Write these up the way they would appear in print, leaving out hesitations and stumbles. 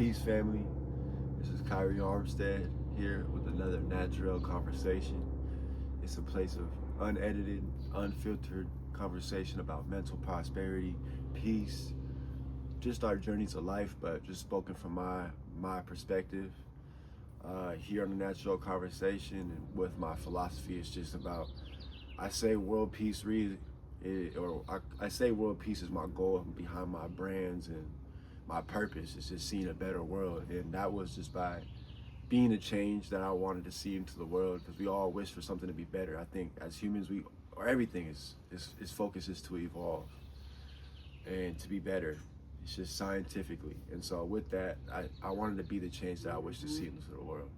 Peace family. This is Kyrie Armstead here with another Naturell Conversation. It's a place of unedited, unfiltered conversation about mental prosperity, peace, just our journey to life, but just spoken from my perspective. Here on the Naturell Conversation and with my philosophy, it's just about, I say WorldPeaceRee, I say world peace is my goal behind my brands, and my purpose is just seeing a better world. And that was just by being the change that I wanted to see into the world, because we all wish for something to be better. I think as humans, everything is focus is to evolve and to be better. It's just scientifically. And so with that, I wanted to be the change that I wish to see into the world.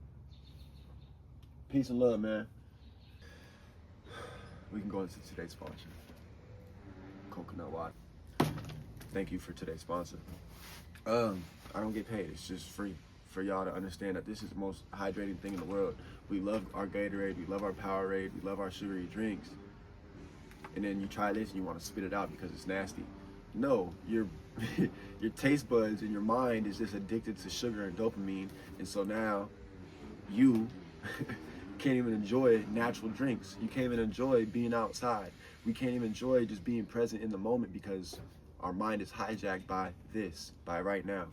Peace and love, man. We can go into today's sponsor, coconut water. Thank you for today's sponsor. I don't get paid. It's just free for y'all to understand that this is the most hydrating thing in the world. We love our Gatorade, we love our Powerade, we love our sugary drinks. And then you try this and you want to spit it out because it's nasty. No, your taste buds and your mind is just addicted to sugar and dopamine. And so now you can't even enjoy natural drinks. You can't even enjoy being outside. We can't even enjoy just being present in the moment because our mind is hijacked by right now.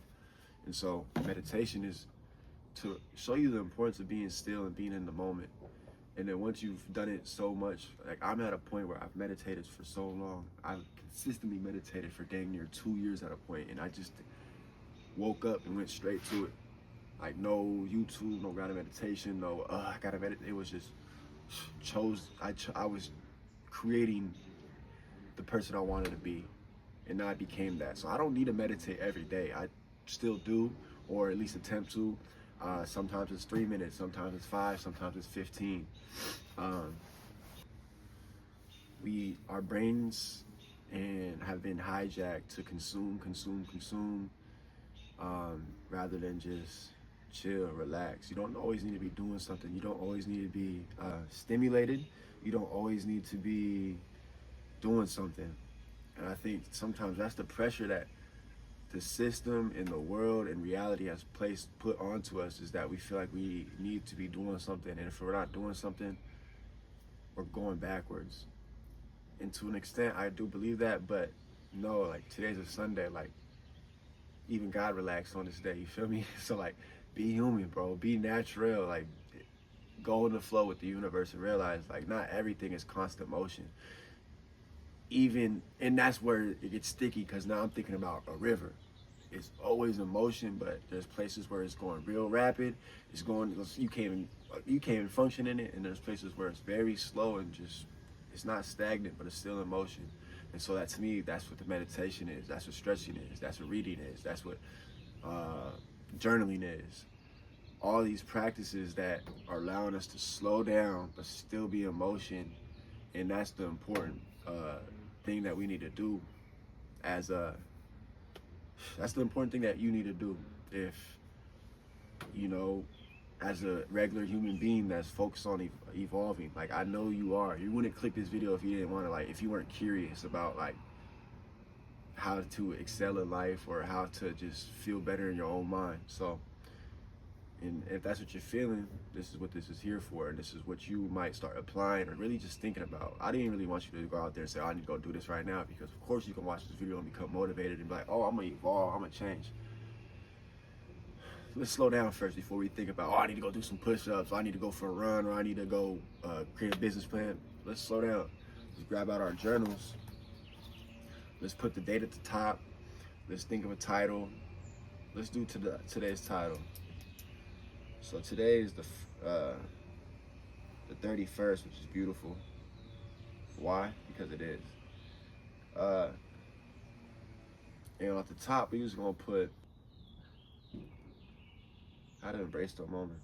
And so meditation is to show you the importance of being still and being in the moment. And then once you've done it so much, like I'm at a point where I've meditated for so long. I've consistently meditated for dang near 2 years at a point, and I just woke up and went straight to it. Like no YouTube, no guided meditation, no I gotta meditate. It was just I was creating the person I wanted to be, and now I became that. So I don't need to meditate every day. I still do, or at least attempt to. Sometimes it's 3 minutes, sometimes it's 5, sometimes it's 15. Our brains have been hijacked to consume, rather than just chill, relax. You don't always need to be doing something. You don't always need to be stimulated. You don't always need to be doing something. And I think sometimes that's the pressure that the system and the world and reality has put onto us, is that we feel like we need to be doing something. And if we're not doing something, we're going backwards. And to an extent, I do believe that, but no, like today's a Sunday, like even God relaxed on this day, you feel me? So like, be human, bro, be natural, like go in the flow with the universe and realize like not everything is constant motion. And that's where it gets sticky, because now I'm thinking about a river. It's always in motion, but there's places where it's going real rapid. You can't even function in it, and there's places where it's very slow and just, it's not stagnant, but it's still in motion. And so that, to me, that's what the meditation is. That's what stretching is. That's what reading is. That's what journaling is. All these practices that are allowing us to slow down but still be in motion, and that's the important thing that we need to do that's the important thing that you need to do if, as a regular human being that's focused on evolving. Like I know you are. You wouldn't click this video if you didn't want to, like, if you weren't curious about like how to excel in life or how to just feel better in your own mind. So, and if that's what you're feeling, this is what this is here for, and this is what you might start applying or really just thinking about. I didn't really want you to go out there and say, oh, I need to go do this right now, because of course you can watch this video and become motivated and be like, oh, I'm gonna evolve, I'm gonna change. Let's slow down first before we think about, oh, I need to go do some push-ups, or I need to go for a run, or I need to go create a business plan. Let's slow down. Let's grab out our journals. Let's put the date at the top. Let's think of a title. Let's do today's title. So today is the 31st, which is beautiful. Why? Because it is. And at the top, we're just gonna put how to embrace the moment.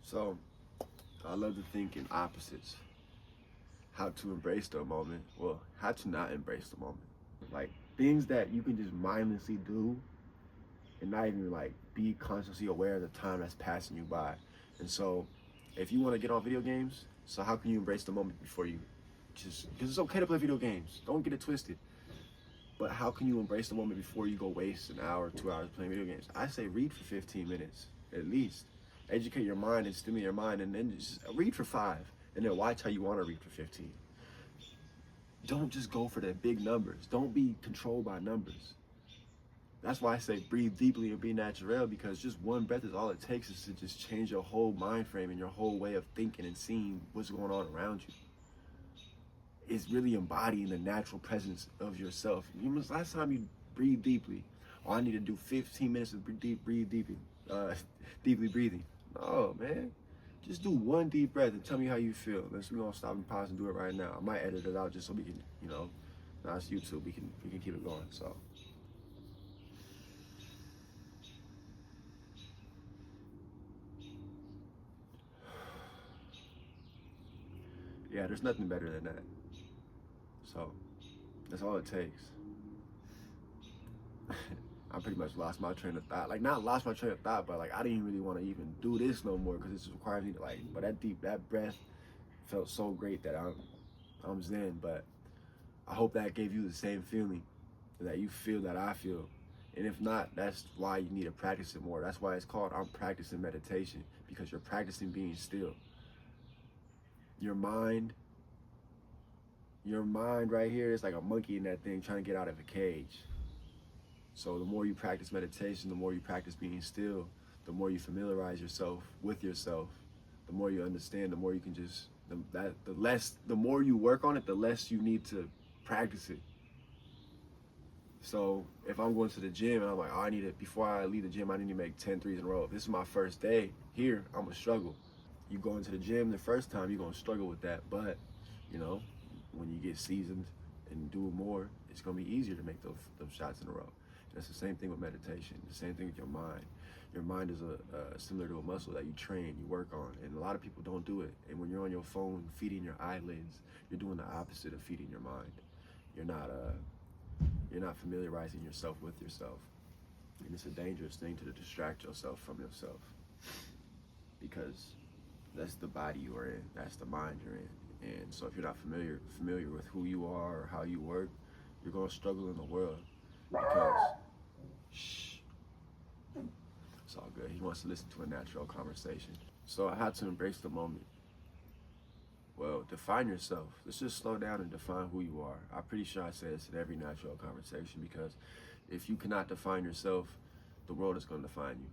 So I love to think in opposites. How to embrace the moment. Well, how to not embrace the moment. Like things that you can just mindlessly do and not even like be consciously aware of the time that's passing you by. And so if you want to get off video games, so how can you embrace the moment before you just, because it's okay to play video games, don't get it twisted. But how can you embrace the moment before you go waste an hour, 2 hours playing video games? I say read for 15 minutes, at least. Educate your mind and stimulate your mind, and then just read for 5, and then watch how you want to read for 15. Don't just go for the big numbers. Don't be controlled by numbers. That's why I say breathe deeply and be natural, because just one breath is all it takes is to just change your whole mind frame and your whole way of thinking and seeing what's going on around you. It's really embodying the natural presence of yourself. Last time you breathe deeply, oh, I need to do 15 minutes of breathe deeply, deeply breathing. No, man. Just do one deep breath and tell me how you feel. We're gonna stop and pause and do it right now. I might edit it out just so we can, now it's YouTube, we can keep it going. So. Yeah, there's nothing better than that. So, that's all it takes. I pretty much lost my train of thought. Like, not lost my train of thought, but like I didn't really want to even do this no more because it requires me to but that breath felt so great that I'm zen. But I hope that gave you the same feeling, that you feel that I feel. And if not, that's why you need to practice it more. That's why it's called I'm practicing meditation, because you're practicing being still. Your mind right here is like a monkey in that thing trying to get out of a cage. So the more you practice meditation, the more you practice being still, the more you familiarize yourself with yourself, the more you understand, the more you can just, the more you work on it, the less you need to practice it. So if I'm going to the gym and I'm like, before I leave the gym, I need to make 10 threes in a row. If this is my first day here, I'm gonna struggle. You go into the gym the first time, you're gonna struggle with that. But, when you get seasoned and do more, it's gonna be easier to make those shots in a row. That's the same thing with meditation, the same thing with your mind. Your mind is similar to a muscle that you train, you work on, and a lot of people don't do it. And when you're on your phone feeding your eyelids, you're doing the opposite of feeding your mind. You're not familiarizing yourself with yourself. And it's a dangerous thing to distract yourself from yourself, because that's the body you are in, that's the mind you're in. And so if you're not familiar with who you are or how you work, you're gonna struggle in the world, because it's all good. He wants to listen to a natural conversation. So I had to embrace the moment. Well, define yourself. Let's just slow down and define who you are. I'm pretty sure I say this in every natural conversation, because if you cannot define yourself, the world is gonna define you.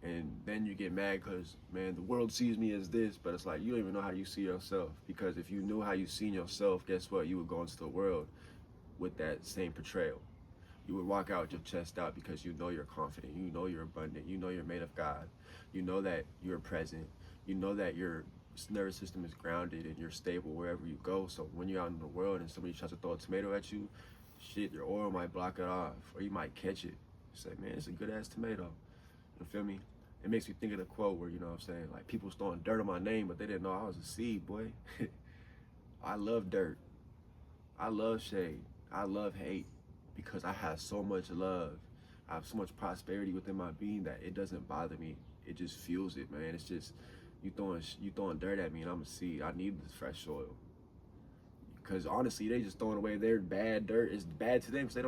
And then you get mad because, man, the world sees me as this, but it's like, you don't even know how you see yourself. Because if you knew how you seen yourself, guess what? You would go into the world with that same portrayal. You would walk out with your chest out, because you know you're confident, you know you're abundant, you know you're made of God, you know that you're present, you know that your nervous system is grounded and you're stable wherever you go. So when you're out in the world and somebody tries to throw a tomato at you, shit, your oil might block it off, or you might catch it. Say, man, it's a good ass tomato. You feel me? It makes me think of the quote where, like people was throwing dirt on my name, but they didn't know I was a seed, boy. I love dirt. I love shade. I love hate, because I have so much love. I have so much prosperity within my being that it doesn't bother me. It just fuels it, man. It's just, you throwing dirt at me and I'm a seed. I need this fresh soil. Because honestly, they just throwing away their bad dirt. It's bad to them because they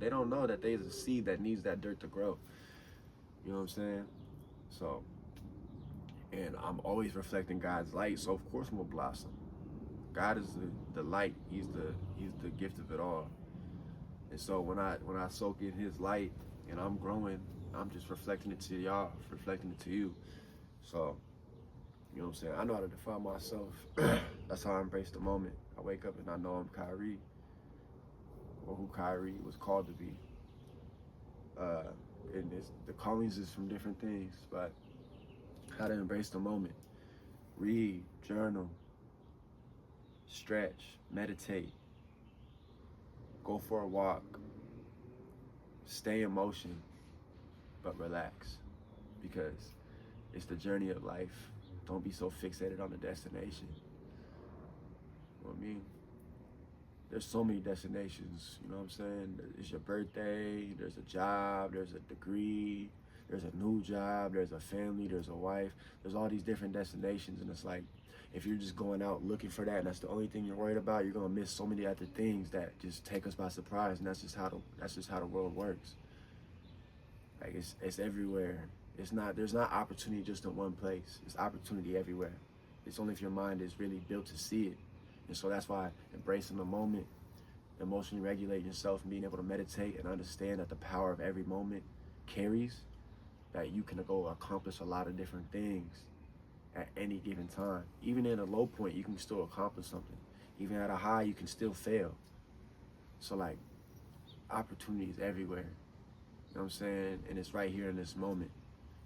don't know that there's a seed that needs that dirt to grow. You know what I'm saying? So, and I'm always reflecting God's light, so of course I'm gonna blossom. God is the light. He's the gift of it all. And so when I soak in His light and I'm growing, I'm just reflecting it to y'all, reflecting it to you. So, you know what I'm saying? I know how to define myself. That's how I embrace the moment. I wake up and I know I'm Kyrie, or who Kyrie was called to be. And the callings is from different things, but how to embrace the moment. Read, journal, stretch, meditate, go for a walk, stay in motion, but relax, because it's the journey of life. Don't be so fixated on the destination. You know what I mean? There's so many destinations, you know what I'm saying? It's your birthday, there's a job, there's a degree, there's a new job, there's a family, there's a wife, there's all these different destinations. And it's like, if you're just going out looking for that and that's the only thing you're worried about, you're gonna miss so many other things that just take us by surprise. And that's just how the world works. Like it's everywhere. There's not opportunity just in one place. It's opportunity everywhere. It's only if your mind is really built to see it. And so that's why embracing the moment, emotionally regulating yourself, and being able to meditate and understand that the power of every moment carries, that you can go accomplish a lot of different things at any given time. Even in a low point, you can still accomplish something. Even at a high, you can still fail. So like, opportunity is everywhere. You know what I'm saying? And it's right here in this moment.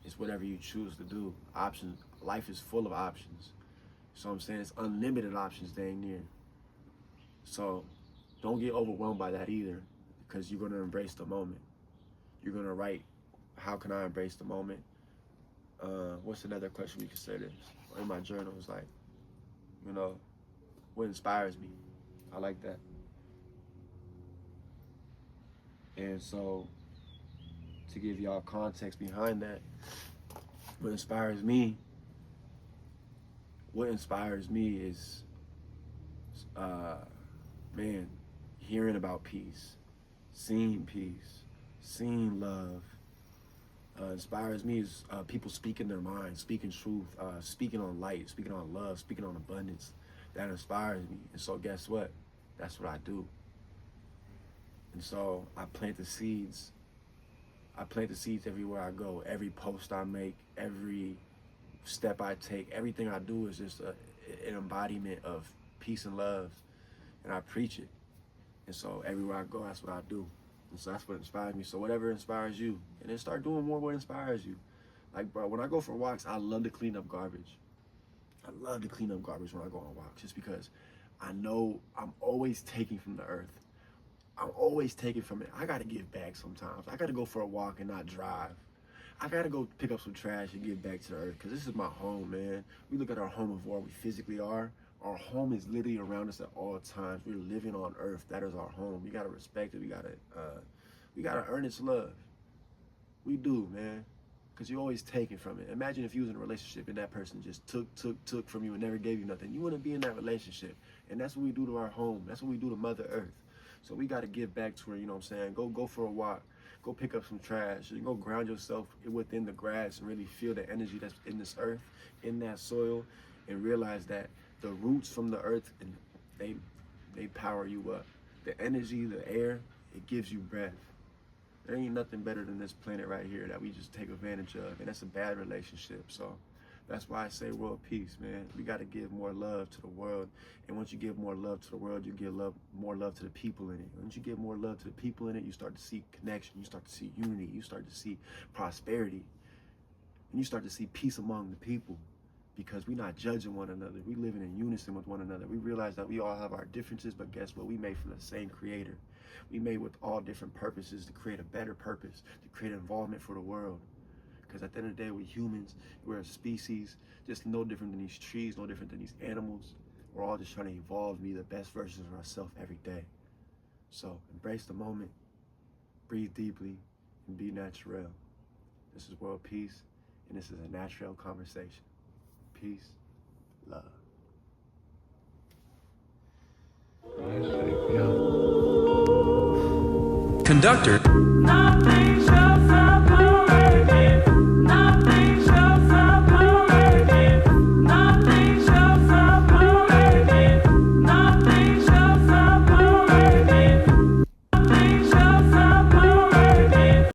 It's whatever you choose to do. Options. Life is full of options. So I'm saying it's unlimited options dang near. So don't get overwhelmed by that either, because you're gonna embrace the moment. You're gonna write, how can I embrace the moment? What's another question we could say this? In my journal is like, you know, what inspires me? I like that. And so, to give y'all context behind that, what inspires me is, hearing about peace, seeing love. Inspires me is people speaking their minds, speaking truth, speaking on light, speaking on love, speaking on abundance. That inspires me. And so guess what? That's what I do. And so I plant the seeds. I plant the seeds everywhere I go. Every post I make, every step I take, everything I do is just an embodiment of peace and love. And I preach it. And so everywhere I go, that's what I do. And so that's what inspires me. So whatever inspires you, and then start doing more what inspires you. Like, bro, when I go for walks, I love to clean up garbage. I love to clean up garbage when I go on walks, just because I know I'm always taking from the earth. I'm always taking from it. I gotta give back sometimes. I gotta go for a walk and not drive. I gotta go pick up some trash and give back to the earth, because this is my home, man. We look at our home of where we physically are. Our home is literally around us at all times. We're living on earth. That is our home. We gotta respect it. We gotta earn its love. We do, man. Because you're always taking from it. Imagine if you was in a relationship and that person just took from you and never gave you nothing. You wouldn't be in that relationship. And that's what we do to our home. That's what we do to Mother Earth. So we gotta give back to her, you know what I'm saying? Go for a walk. Go pick up some trash. And go ground yourself within the grass and really feel the energy that's in this earth, in that soil, and realize that the roots from the earth, and they power you up. The energy, the air, it gives you breath. There ain't nothing better than this planet right here that we just take advantage of, and that's a bad relationship. So that's why I say world peace, man. We got to give more love to the world, and once you give more love to the world, you give more love to the people in it. Once you give more love to the people in it, you start to see connection, you start to see unity, you start to see prosperity, and you start to see peace among the people. Because we're not judging one another. We living in unison with one another. We realize that we all have our differences, but guess what? We made from the same creator. We made with all different purposes to create a better purpose, to create involvement for the world. Because at the end of the day, we're humans. We're a species, just no different than these trees, no different than these animals. We're all just trying to evolve and be the best versions of ourselves every day. So embrace the moment, breathe deeply, and be natural. This is World Peace, and this is a Naturell Conversation. Peace, love. Conductor.